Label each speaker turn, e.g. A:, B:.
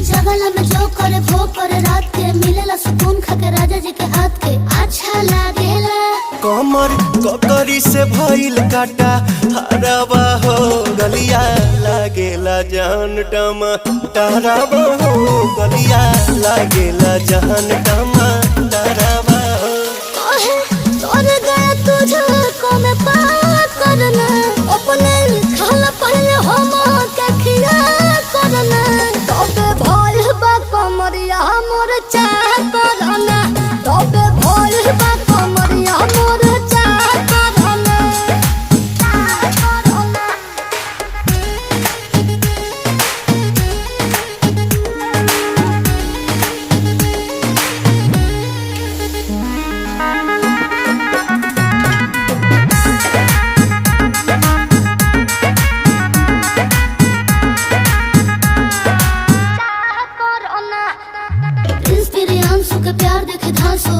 A: जगला में जो करे वो करे रात के मिलेला सुकून खाके राजा जी के हाथ के अच्छा लागेला।
B: कमर ककरी से भइल काटा हराबा हो गलिया लागेला जान टमाटराबा हो गलिया लागेला जान टमाटराबा हो।
A: कहे तोर गया तुझे को में पार करना अपने खाला पहले हम के खिया करना तबे भोल बा कमरिया मोर चाह करना तबे भोल बा कमरिया मोर चाह करना प्रिंस प्रियांशु के प्यार देखे धांसो